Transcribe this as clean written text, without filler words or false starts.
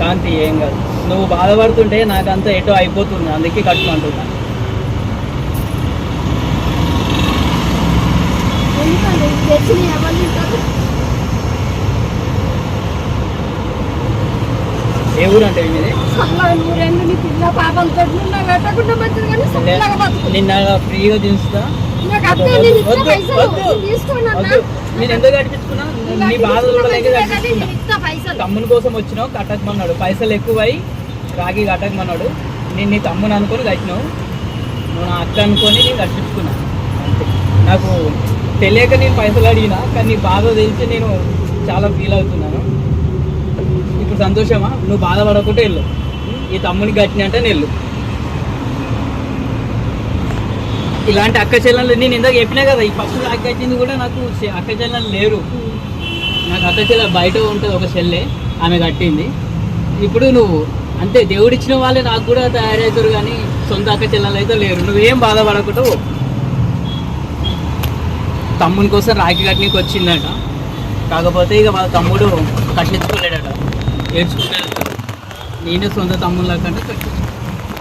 కాంతి ఏం కాదు, నువ్వు బాధపడుతుంటే నాకంతా ఎటో అయిపోతుంది, అందుకే కట్టుకుంటున్నా. ఏ ఊరు అంటే మీది? నిన్న ఫ్రీగా దించుతా. నేను ఎందుకు కట్టించుకున్నా? నీ బాధ చూడలేక కట్టించుకున్నా. తమ్ముని కోసం వచ్చినావు, కట్టకమన్నాడు. పైసలు ఎక్కువై రాగి కట్టకమన్నాడు. నేను నీ తమ్ముని అనుకొని కట్టినావు, నువ్వు నా అక్క అనుకొని నేను కట్టించుకున్నా. అంతే. నాకు తెలియక నేను పైసలు అడిగినా, కానీ నీ బాధ తెలిసి నేను చాలా ఫీల్ అవుతున్నాను. ఇప్పుడు సంతోషమా? నువ్వు బాధపడకుంటే వెళ్ళు. ఈ తమ్ముని కట్టిన అంటే వెళ్ళు. ఇలాంటి అక్క చెల్లెలు నేను ఇందాక చెప్పినా కదా, ఈ ఫస్ట్ అక్క కట్టింది కూడా నాకు అక్క చెల్లెలు లేరు. నాకు అక్క చెల్లెలు బయట ఉంటుంది ఒక చెల్లె, ఆమె కట్టింది. ఇప్పుడు నువ్వు అంతే, దేవుడిచ్చిన వాళ్ళే నాకు కూడా తయారవుతారు, కానీ సొంత అక్క చెల్లెలు అయితే లేరు. నువ్వేం బాధపడకుండా తమ్ముని కోసం రాఖీ కట్టినకి వచ్చిందట. కాకపోతే ఇక వాళ్ళ తమ్ముడు కట్టించుకోలేడట, ఏడ్చుకుంటాడు. నేనే సొంత తమ్ముళ్ళ కంటే కట్టించుకున్నాను.